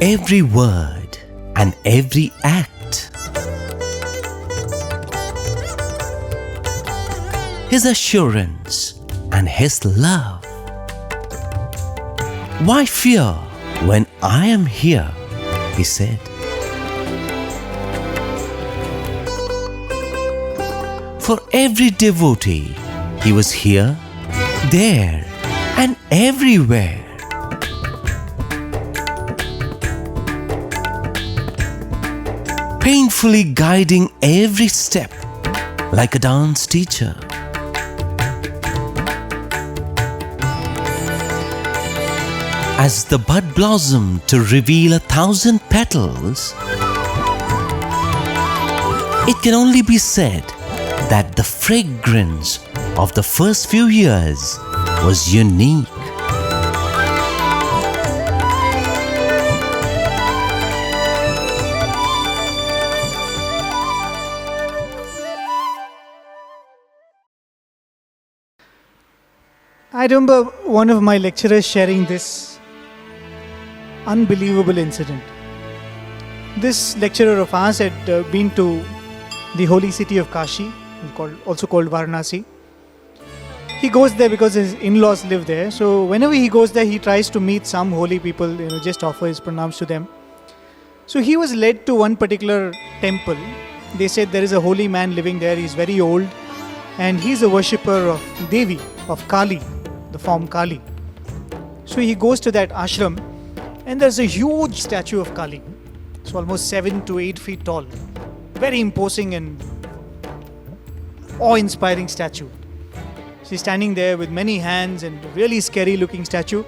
every word and every act. His assurance and His love. Why fear when I am here? He said. For every devotee, He was here, there, and everywhere. Painfully guiding every step like a dance teacher. As the bud blossomed to reveal 1,000 petals, it can only be said that the fragrance of the first few years was unique. I remember one of my lecturers sharing this unbelievable incident. This lecturer of ours had been to the holy city of Kashi, also called Varanasi. He goes there because his in-laws live there. So whenever he goes there, he tries to meet some holy people, just offer his pranams to them. So he was led to one particular temple. They said there is a holy man living there. He's very old and he's a worshipper of Devi, of Kali, the form Kali. So he goes to that ashram and there's a huge statue of Kali. It's almost 7 to 8 feet tall. Very imposing and awe-inspiring statue. She's standing there with many hands and really scary looking statue.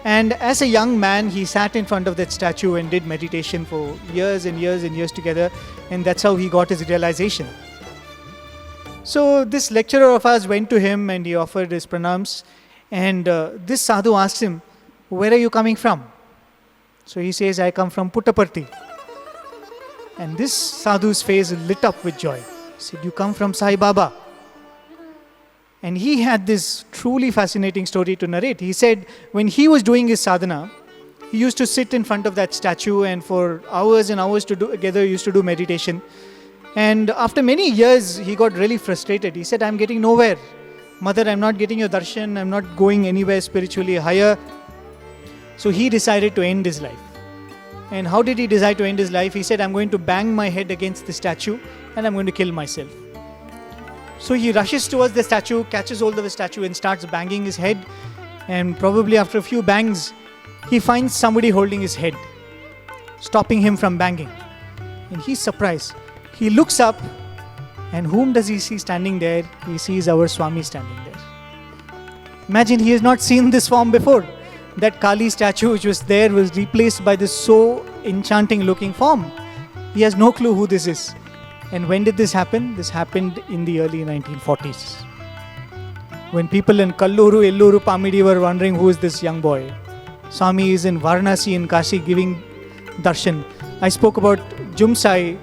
And as a young man, he sat in front of that statue and did meditation for years and years and years together. And that's how he got his realization. So this lecturer of ours went to him and he offered his pranams. And this sadhu asked him, "Where are you coming from?" So he says, "I come from Puttaparthi." And this sadhu's face lit up with joy. He said, "You come from Sai Baba." And he had this truly fascinating story to narrate. He said when he was doing his sadhana, he used to sit in front of that statue and for hours and hours together used to do meditation. And after many years, he got really frustrated. He said, "I'm getting nowhere. Mother, I'm not getting your darshan. I'm not going anywhere spiritually higher." So he decided to end his life. And how did he decide to end his life? He said, "I'm going to bang my head against the statue and I'm going to kill myself." So he rushes towards the statue, catches hold of the statue and starts banging his head. And probably after a few bangs, he finds somebody holding his head, stopping him from banging. And he's surprised. He looks up and whom does he see standing there? He sees our Swami standing there. Imagine, he has not seen this form before. That Kali statue which was there was replaced by this so enchanting looking form. He has no clue who this is. And when did this happen? This happened in the early 1940s. When people in Kalluru, Elluru, Pamidi were wondering who is this young boy. Swami is in Varanasi in Kashi giving darshan. I spoke about Jumsai.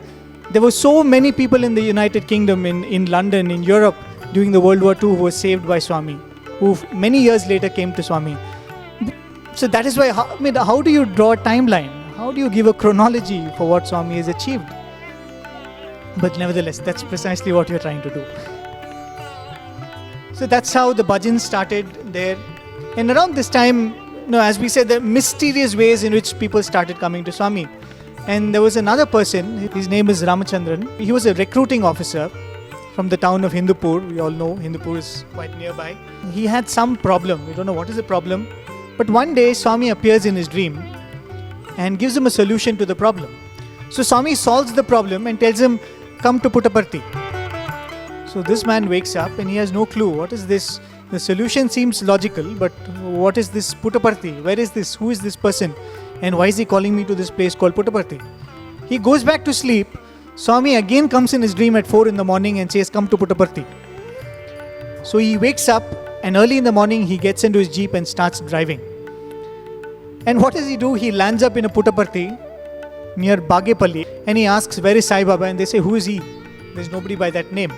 There were so many people in the United Kingdom, in London, in Europe during the World War II who were saved by Swami, who many years later came to Swami. So that is why, how do you draw a timeline? How do you give a chronology for what Swami has achieved? But nevertheless, that's precisely what you're trying to do. So that's how the bhajans started there. And around this time, as we said, there are mysterious ways in which people started coming to Swami. And there was another person, his name is Ramachandran. He was a recruiting officer from the town of Hindupur. We all know Hindupur is quite nearby. He had some problem. We don't know what is the problem. But one day, Swami appears in his dream and gives him a solution to the problem. So Swami solves the problem and tells him, "Come to Puttaparthi." So this man wakes up and he has no clue. What is this? The solution seems logical, but what is this Puttaparthi? Where is this? Who is this person? And why is he calling me to this place called Puttaparthi? He goes back to sleep. Swami again comes in his dream at 4 in the morning and says, "Come to Puttaparthi." So he wakes up and early in the morning he gets into his jeep and starts driving. And what does he do? He lands up in a Puttaparthi near Bagepalli and he asks, "Where is Sai Baba?" And they say, "Who is he?" There's nobody by that name.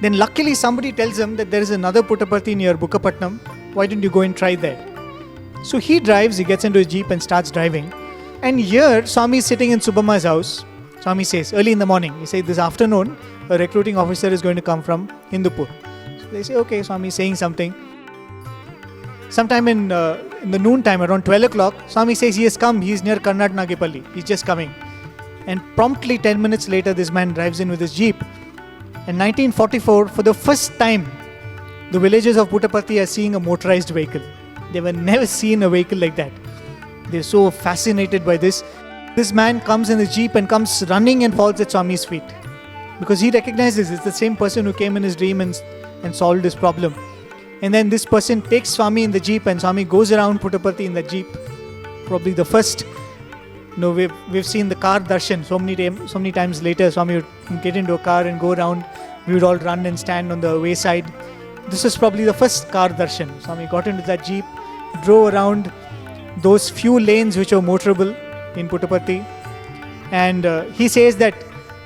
Then luckily somebody tells him that there is another Puttaparthi near Bukkapatnam. Why don't you go and try there? So he drives, he gets into his jeep and starts driving. And here, Swami is sitting in Subhamma's house. Swami says, early in the morning, he says, this afternoon, a recruiting officer is going to come from Hindupur. So they say, okay, Swami is saying something. Sometime in the noon time, around 12 o'clock, Swami says he has come. He is near Karnat Nagipalli. He's just coming. And promptly 10 minutes later, this man drives in with his jeep. In 1944, for the first time, the villagers of Puttaparthi are seeing a motorized vehicle. They were never seen a vehicle like that. They're so fascinated by this. This man comes in the jeep and comes running and falls at Swami's feet. Because he recognizes it's the same person who came in his dream and solved this problem. And then this person takes Swami in the jeep and Swami goes around Puttaparthi in the jeep. Probably the first. We've seen the car darshan so many times later. Swami would get into a car and go around. We would all run and stand on the wayside. This was probably the first car darshan. Swami got into that jeep, drove around those few lanes which were motorable in Puttaparthi. And he says that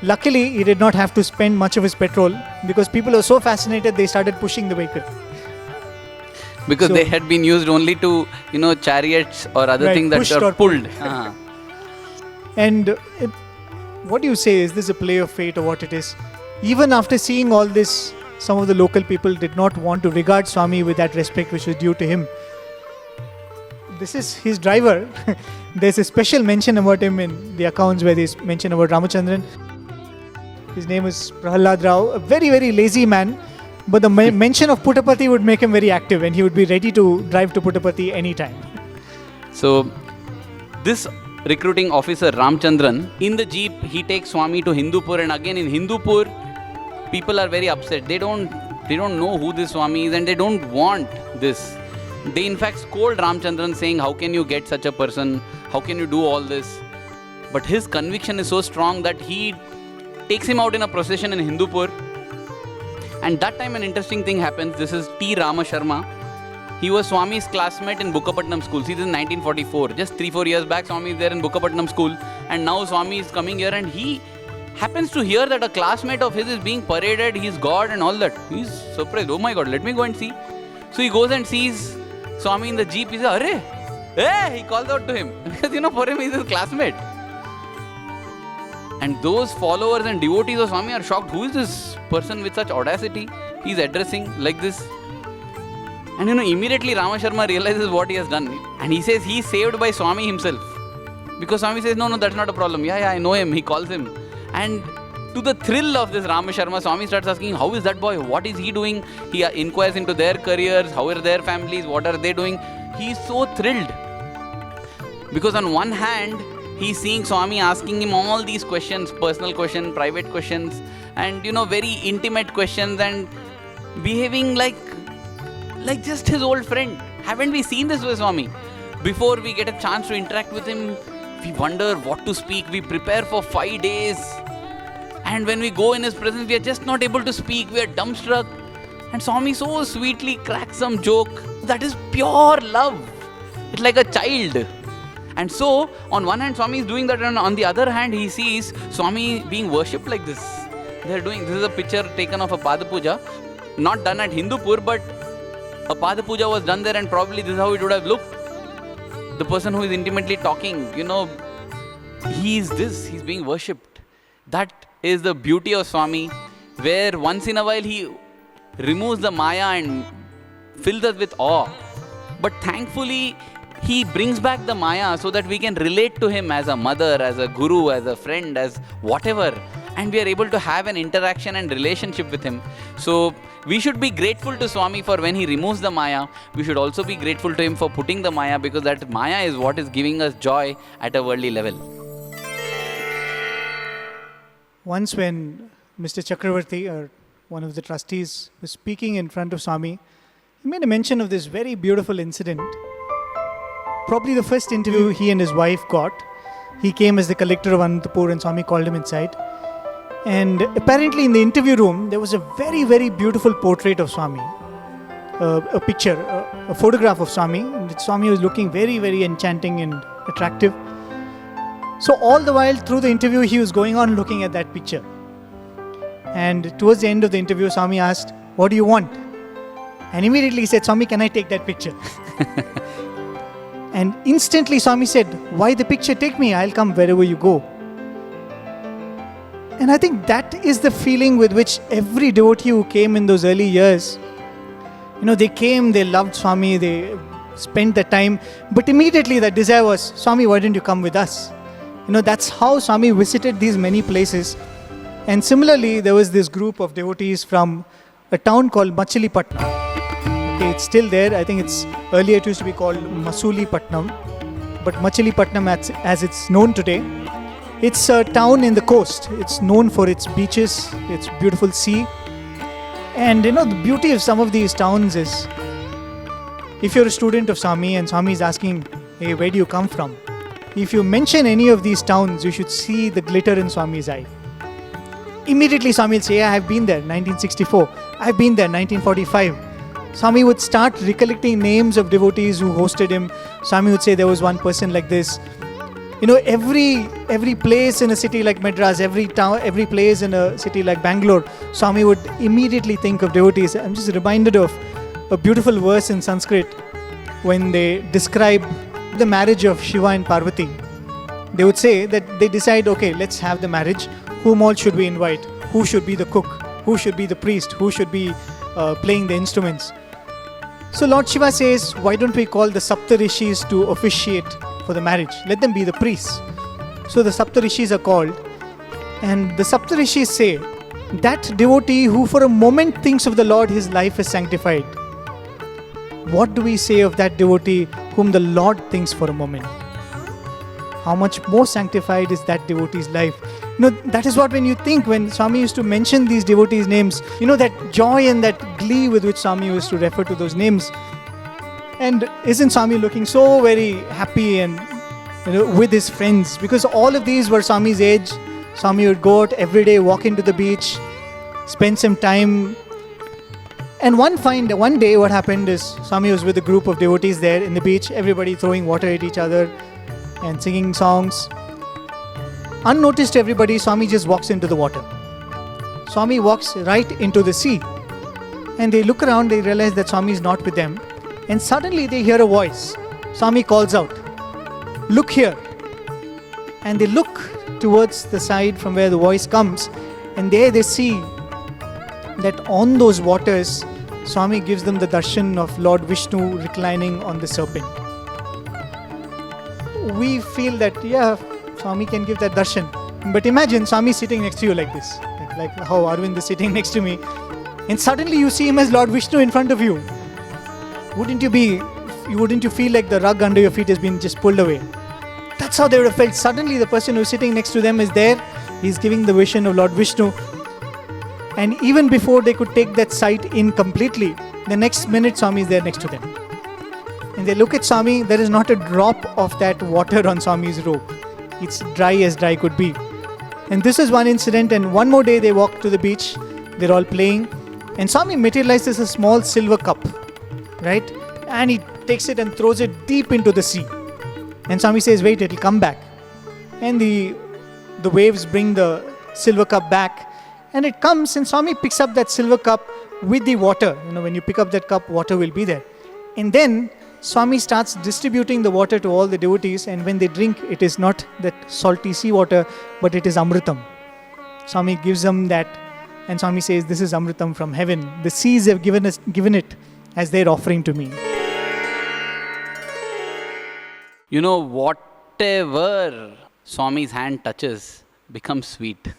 luckily he did not have to spend much of his petrol because people were so fascinated they started pushing the vehicle. Because they had been used only to, chariots or other things that are pulled. And what do you say? Is this a play of fate or what it is? Even after seeing all this, some of the local people did not want to regard Swami with that respect which was due to him. This is his driver. There's a special mention about him in the accounts where there's mention about Ramachandran. His name is Prahalad Rao, a very, very lazy man. But the mention of Puttaparthi would make him very active and he would be ready to drive to Puttaparthi anytime. So, this recruiting officer Ramchandran, in the jeep, he takes Swami to Hindupur, and again in Hindupur, people are very upset. They don't know who this Swami is and they don't want this. They in fact scold Ramchandran saying, how can you get such a person? How can you do all this? But his conviction is so strong that he takes him out in a procession in Hindupur. And that time an interesting thing happens. This is T. Rama Sharma. He was Swami's classmate in Bukkapatnam school. See, this is 1944. Just 3-4 years back, Swami is there in Bukkapatnam school. And now Swami is coming here and he happens to hear that a classmate of his is being paraded. He's God and all that. He's surprised. Oh my God, let me go and see. So he goes and sees Swami in the jeep. He says, Arre! Hey! He calls out to him. Because for him he's his classmate. And those followers and devotees of Swami are shocked. Who is this person with such audacity? He's addressing like this. And immediately Rama Sharma realizes what he has done. And he says he's saved by Swami himself. Because Swami says, no, that's not a problem. Yeah, I know him. He calls him. And to the thrill of this Rama Sharma, Swami starts asking, how is that boy? What is he doing? He inquires into their careers. How are their families? What are they doing? He's so thrilled. Because on one hand, he's seeing Swami asking him all these questions, personal questions, private questions, and very intimate questions, and behaving like just his old friend. Haven't we seen this with Swami? Before we get a chance to interact with him, we wonder what to speak. We prepare for 5 days. And when we go in his presence, we are just not able to speak. We are dumbstruck. And Swami so sweetly cracks some joke. That is pure love. It's like a child. And so, on one hand, Swami is doing that, and on the other hand, he sees Swami being worshipped like this. This is a picture taken of a Pada Puja, not done at Hindupur, but a Pada Puja was done there, and probably this is how it would have looked. The person who is intimately talking, he's being worshipped. That is the beauty of Swami, where once in a while he removes the Maya and fills us with awe. But thankfully, he brings back the Maya so that we can relate to him as a mother, as a guru, as a friend, as whatever. And we are able to have an interaction and relationship with him. So we should be grateful to Swami for when he removes the Maya. We should also be grateful to him for putting the Maya, because that Maya is what is giving us joy at a worldly level. Once when Mr. Chakravarti, or one of the trustees, was speaking in front of Swami, he made a mention of this very beautiful incident. Probably the first interview he and his wife got. He came as the collector of Anantapur and Swami called him inside. And apparently in the interview room, there was a very, very beautiful portrait of Swami. A picture, a photograph of Swami. And Swami was looking very, very enchanting and attractive. So all the while through the interview, he was going on looking at that picture. And towards the end of the interview, Swami asked, what do you want? And immediately he said, Swami, can I take that picture? And instantly Swami said, "Why the picture? Take me, I'll come wherever you go." And I think that is the feeling with which every devotee who came in those early years, they came, they loved Swami, they spent the time, but immediately the desire was, "Swami, why don't you come with us?" That's how Swami visited these many places. And similarly, there was this group of devotees from a town called Machilipatnam. Okay, it's still there. I think earlier it used to be called Masulipatnam, but Machilipatnam as it's known today. It's a town in the coast. It's known for its beaches, its beautiful sea. And the beauty of some of these towns is, if you're a student of Swami and Swami is asking, "Hey, where do you come from?" If you mention any of these towns, you should see the glitter in Swami's eye. Immediately Swami will say, "Yeah, I've been there, 1964. I've been there, 1945. Swami would start recollecting names of devotees who hosted him. Swami would say, "There was one person like this." Every place in a city like Madras, every town, every place in a city like Bangalore, Swami would immediately think of devotees. I'm just reminded of a beautiful verse in Sanskrit when they describe the marriage of Shiva and Parvati. They would say that they decide, okay, let's have the marriage. Whom all should we invite? Who should be the cook? Who should be the priest? Who should be playing the instruments? So Lord Shiva says, why don't we call the Saptarishis to officiate for the marriage? Let them be the priests. So the Saptarishis are called, and the Saptarishis say, that devotee who for a moment thinks of the Lord, his life is sanctified. What do we say of that devotee whom the Lord thinks for a moment? How much more sanctified is that devotee's life? That is what, when you think, when Swami used to mention these devotees' names, that joy and that glee with which Swami used to refer to those names. And isn't Swami looking so very happy and with his friends? Because all of these were Swami's age. Swami would go out every day, walk into the beach, spend some time. And one day what happened is, Swami was with a group of devotees there in the beach, everybody throwing water at each other and singing songs. Unnoticed everybody, Swami just walks into the water. Swami walks right into the sea. And they look around, they realize that Swami is not with them. And suddenly they hear a voice. Swami calls out, "Look here." And they look towards the side from where the voice comes. And there they see that on those waters, Swami gives them the darshan of Lord Vishnu reclining on the serpent. We feel that, Swami can give that darshan. But imagine Swami sitting next to you like this. Like how Arvind is sitting next to me. And suddenly you see him as Lord Vishnu in front of you. Wouldn't you feel like the rug under your feet has been just pulled away? That's how they would have felt. Suddenly the person who's sitting next to them is there. He's giving the vision of Lord Vishnu. And even before they could take that sight in completely, the next minute Swami is there next to them. And they look at Swami, there is not a drop of that water on Swami's robe. It's dry as dry could be. And this is one incident, and one more day they walk to the beach, they're all playing, and Swami materializes a small silver cup, right? And he takes it and throws it deep into the sea. And Swami says, wait, it'll come back. And the waves bring the silver cup back, and it comes, and Swami picks up that silver cup with the water. When you pick up that cup, water will be there. And then Swami starts distributing the water to all the devotees, and when they drink, it is not that salty sea water, but it is Amritam. Swami gives them that, and Swami says, this is Amritam from heaven. The seas have given it as their offering to me. Whatever Swami's hand touches becomes sweet.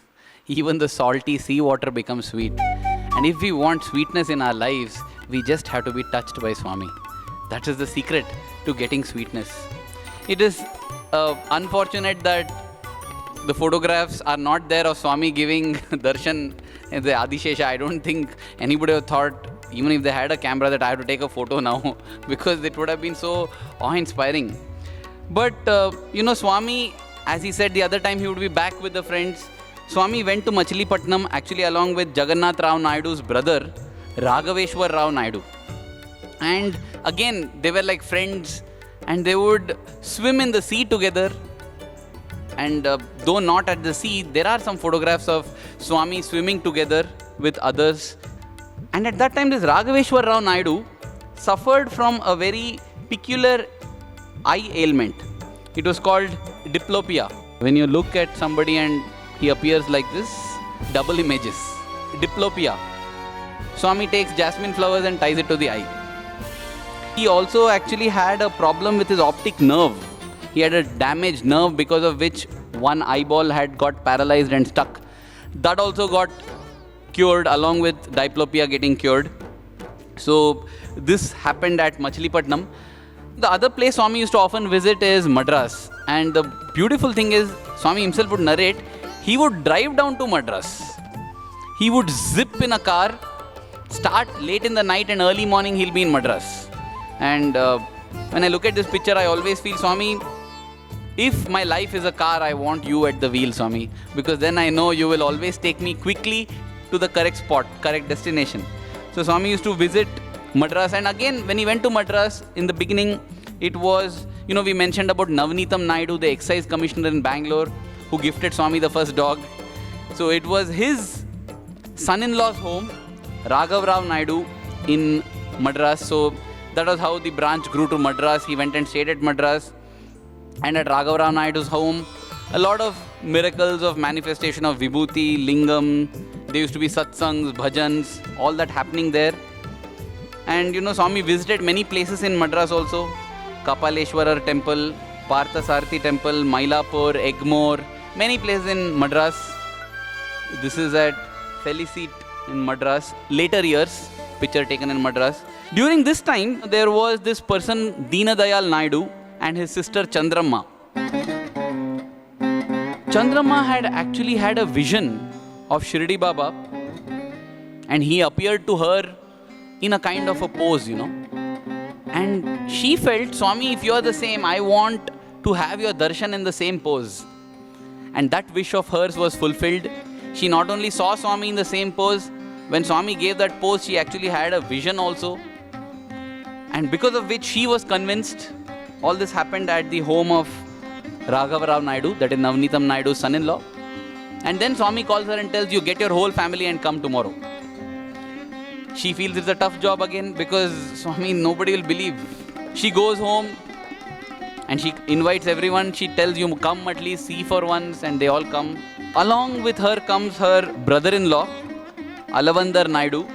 Even the salty sea water becomes sweet. And if we want sweetness in our lives, we just have to be touched by Swami. That is the secret to getting sweetness. It is unfortunate that the photographs are not there of Swami giving darshan in the Adishesha. I don't think anybody would have thought, even if they had a camera, that I have to take a photo now, because it would have been so awe-inspiring. But, Swami, as he said the other time, he would be back with the friends. Swami went to Machilipatnam actually along with Jagannath Rao Naidu's brother, Raghaveshwar Rao Naidu. And again, they were like friends, and they would swim in the sea together. And though not at the sea, there are some photographs of Swami swimming together with others. And at that time, this Raghaveshwar Rao Naidu suffered from a very peculiar eye ailment. It was called diplopia. When you look at somebody and he appears like this, double images. Diplopia. Swami takes jasmine flowers and ties it to the eye. He also actually had a problem with his optic nerve. He had a damaged nerve because of which one eyeball had got paralyzed and stuck. That also got cured along with diplopia getting cured. So this happened at Machilipatnam. The other place Swami used to often visit is Madras. And the beautiful thing is, Swami himself would narrate, he would drive down to Madras. He would zip in a car, start late in the night and early morning he'll be in Madras. And when I look at this picture, I always feel, Swami, if my life is a car, I want you at the wheel, Swami. Because then I know you will always take me quickly to the correct spot, correct destination. So Swami used to visit Madras. And again, when he went to Madras, in the beginning, it was, we mentioned about Navneetam Naidu, the excise commissioner in Bangalore, who gifted Swami the first dog. So it was his son-in-law's home, Raghav Rao Naidu, in Madras. So that was how the branch grew to Madras. He went and stayed at Madras. And at Raghav Rao Naidu's home, a lot of miracles of manifestation of Vibhuti, Lingam. There used to be satsangs, bhajans, all that happening there. And Swami visited many places in Madras also. Kapaleshwarar temple, Parthasarathi temple, Mylapore, Egmore, many places in Madras. This is at Felicite in Madras. Later years, picture taken in Madras. During this time, there was this person, Deenadayal Naidu, and his sister Chandramma. Chandramma had actually had a vision of Shirdi Baba, and he appeared to her in a kind of a pose, And she felt, Swami, if you are the same, I want to have your darshan in the same pose. And that wish of hers was fulfilled. She not only saw Swami in the same pose, when Swami gave that pose, she actually had a vision also. And because of which she was convinced. All this happened at the home of Raghav Rao Naidu, that is Navneetam Naidu's son-in-law. And then Swami calls her and tells you, get your whole family and come tomorrow. She feels it's a tough job again because Swami, nobody will believe. She goes home and she invites everyone. She tells you, come at least see for once, and they all come. Along with her comes her brother-in-law, Alavandar Naidu.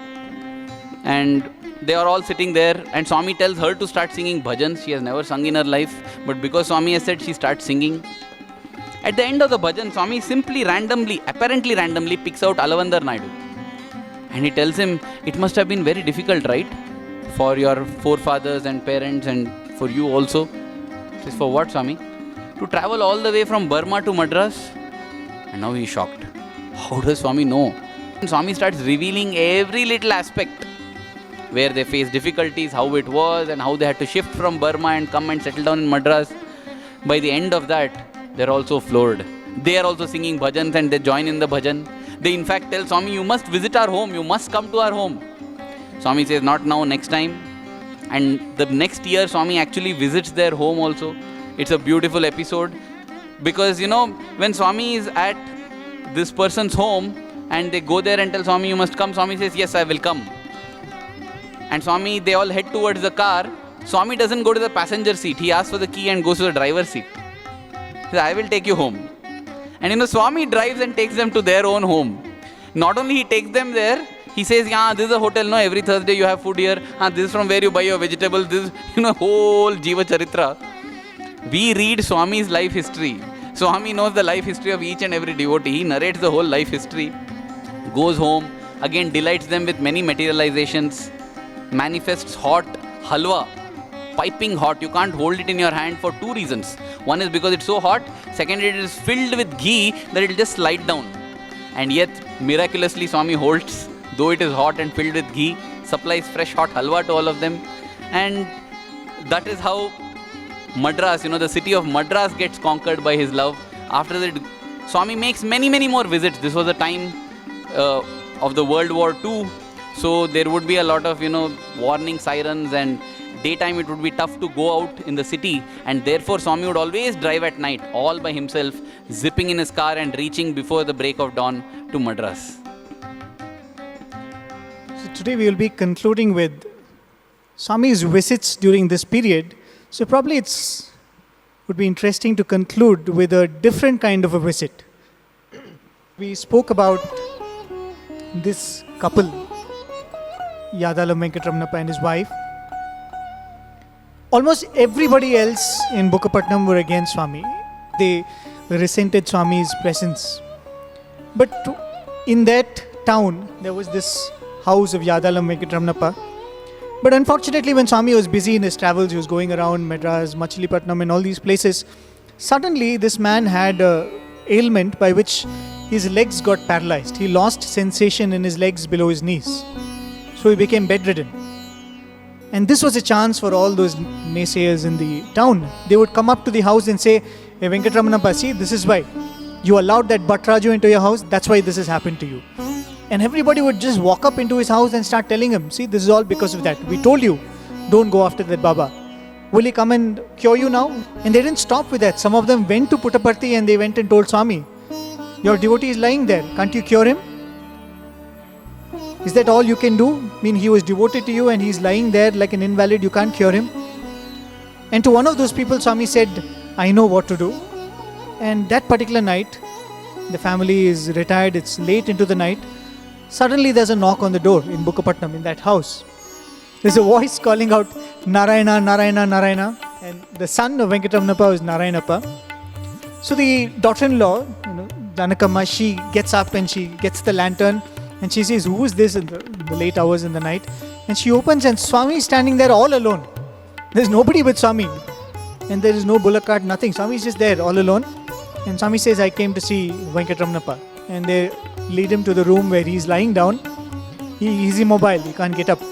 And they are all sitting there, and Swami tells her to start singing bhajans. She has never sung in her life, but because Swami has said, she starts singing. At the end of the bhajan, Swami simply apparently randomly picks out Alavandar Naidu. And he tells him, it must have been very difficult, right? For your forefathers and parents and for you also. He says, for what, Swami? To travel all the way from Burma to Madras? And now he is shocked. How does Swami know? And Swami starts revealing every little aspect where they faced difficulties, how it was, and how they had to shift from Burma and come and settle down in Madras. By the end of that, they're also floored. They are also singing bhajans and they join in the bhajan. They in fact tell Swami, you must visit our home, you must come to our home. Swami says, not now, next time. And the next year, Swami actually visits their home also. It's a beautiful episode. Because, when Swami is at this person's home and they go there and tell Swami, you must come, Swami says, yes, I will come. And Swami, they all head towards the car. Swami doesn't go to the passenger seat. He asks for the key and goes to the driver's seat. He says, I will take you home. And Swami drives and takes them to their own home. Not only he takes them there, he says, yeah, this is a hotel, no, every Thursday you have food here. This is from where you buy your vegetables. This is, whole Jiva Charitra. We read Swami's life history. Swami knows the life history of each and every devotee. He narrates the whole life history. Goes home, again delights them with many materializations. Manifests hot halwa, piping hot. You can't hold it in your hand for two reasons. One is because it's so hot. Second, it is filled with ghee that it will just slide down. And yet, miraculously, Swami holds, though it is hot and filled with ghee, supplies fresh hot halwa to all of them. And that is how Madras, the city of Madras gets conquered by his love. After that, Swami makes many, many more visits. This was the time of the World War II. So there would be a lot of, warning sirens, and daytime it would be tough to go out in the city. And therefore, Swami would always drive at night, all by himself, zipping in his car and reaching before the break of dawn to Madras. So today we will be concluding with Swami's visits during this period. So probably it's would be interesting to conclude with a different kind of a visit. We spoke about this couple, Yadalam Venkataramanappa and his wife. Almost everybody else in Bukkapatnam were against Swami. They resented Swami's presence. But in that town, there was this house of Yadalam Venkataramanappa. But unfortunately, when Swami was busy in his travels, he was going around Madras, Machilipatnam and all these places. Suddenly, this man had an ailment by which his legs got paralyzed. He lost sensation in his legs below his knees. So he became bedridden. And this was a chance for all those naysayers in the town. They would come up to the house and say, "Hey Venkataramanappa, see, this is why. You allowed that Bhattraju into your house, that's why this has happened to you." And everybody would just walk up into his house and start telling him, "See, this is all because of that. We told you, don't go after that Baba. Will he come and cure you now?" And they didn't stop with that. Some of them went to Puttaparthi and they went and told Swami, "Your devotee is lying there. Can't you cure him? Is that all you can do? I mean, he was devoted to you and he's lying there like an invalid. You can't cure him." And to one of those people, Swami said, "I know what to do." And that particular night, the family is retired. It's late into the night. Suddenly there's a knock on the door in Bukkapatnam, in that house. There's a voice calling out, "Narayana, Narayana, Narayana." And the son of Venkataramanappa is Narayanappa. So the daughter-in-law, Janakamma, she gets up and she gets the lantern and she says, "Who is this in the late hours in the night?" And she opens and Swami is standing there all alone. There's nobody with Swami. And there is no bullock cart, nothing. Swami is just there all alone. And Swami says, "I came to see Venkataramanappa." And they lead him to the room where he's lying down. He's immobile, he can't get up.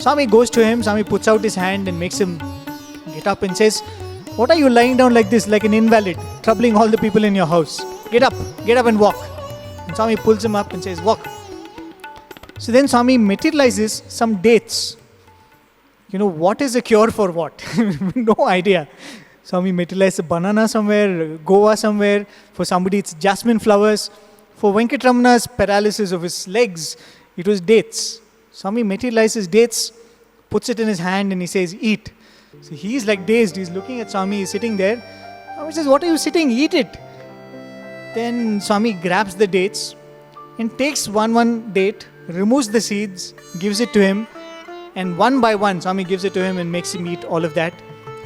Swami goes to him, Swami puts out his hand and makes him get up and says, "What are you lying down like this, like an invalid, troubling all the people in your house? Get up and walk." And Swami pulls him up and says, "Walk." So then Swami materializes some dates. What is a cure for what? No idea. Swami materialized a banana somewhere, Goa somewhere. For somebody it's jasmine flowers. For Venkataramana's paralysis of his legs, it was dates. Swami materializes dates, puts it in his hand and he says, "Eat." So he's like dazed. He's looking at Swami, he's sitting there. Swami says, "What are you sitting? Eat it." Then Swami grabs the dates and takes one date, removes the seeds, gives it to him. And one by one, Swami gives it to him and makes him eat all of that.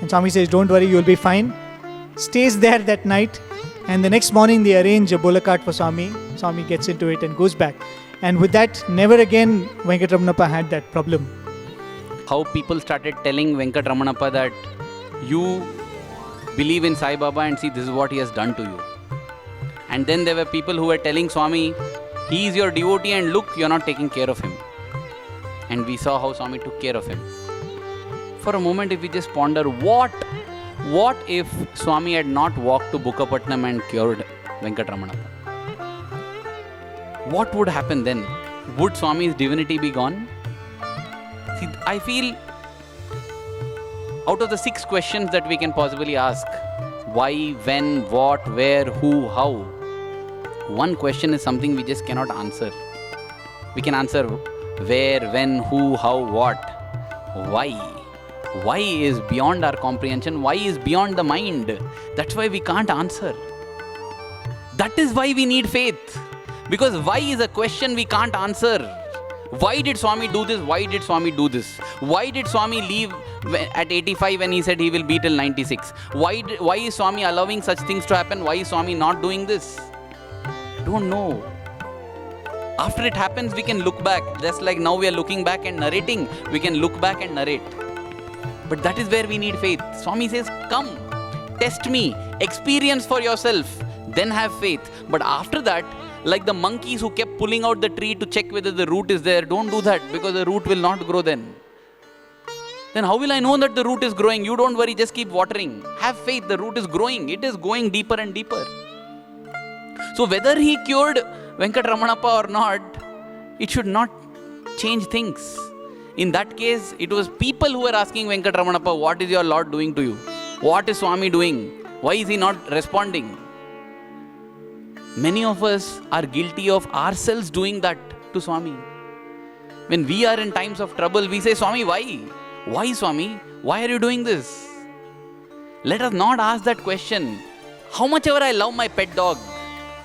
And Swami says, "Don't worry, you'll be fine." Stays there that night. And the next morning, they arrange a bullock cart for Swami. Swami gets into it and goes back. And with that, never again Venkataramanappa had that problem. How people started telling Venkataramanappa that you believe in Sai Baba and see this is what he has done to you. And then there were people who were telling Swami, he is your devotee and look, you're not taking care of him. And we saw how Swami took care of him. For a moment, if we just ponder, what if Swami had not walked to Bukkapatnam and cured Venkataramanappa? What would happen then? Would Swami's divinity be gone? See, I feel out of the 6 questions that we can possibly ask, why, when, what, where, who, how, one question is something we just cannot answer. We can answer where, when, who, how, what. Why? Why is beyond our comprehension. Why is beyond the mind. That's why we can't answer. That is why we need faith. Because why is a question we can't answer. Why did Swami do this? Why did Swami do this? Why did Swami leave at 85 when he said he will be till 96? Why is Swami allowing such things to happen? Why is Swami not doing this? Don't know. After it happens, we can look back. Just like now we are looking back and narrating, we can look back and narrate. But that is where we need faith. Swami says, "Come, test me, experience for yourself, then have faith." But after that, like the monkeys who kept pulling out the tree to check whether the root is there, don't do that, because the root will not grow then. Then how will I know that the root is growing? You don't worry, just keep watering. Have faith, the root is growing. It is going deeper and deeper. So whether he cured Venkataramanappa or not, it should not change things. In that case, it was people who were asking Venkataramanappa, "What is your Lord doing to you? What is Swami doing? Why is he not responding?" Many of us are guilty of ourselves doing that to Swami. When we are in times of trouble, we say, "Swami, why? Why, Swami? Why are you doing this?" Let us not ask that question. How much ever I love my pet dog,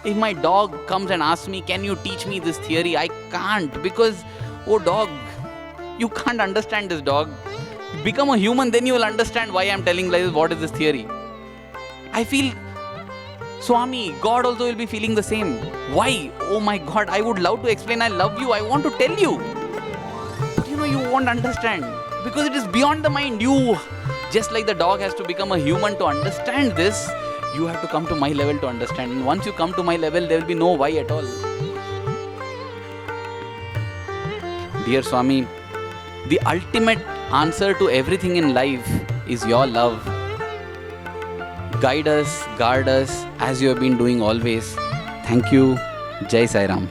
if my dog comes and asks me, can you teach me this theory? I can't, because, oh dog, you can't understand this dog. Become a human, then you will understand why I am telling like this, what is this theory. I feel, Swami, God also will be feeling the same. Why? Oh my God, I would love to explain, I love you, I want to tell you. But you won't understand, because it is beyond the mind. You, just like the dog has to become a human to understand this, you have to come to my level to understand. And once you come to my level, there will be no why at all. Dear Swami, the ultimate answer to everything in life is your love. Guide us, guard us, as you have been doing always. Thank you. Jai Sai Ram.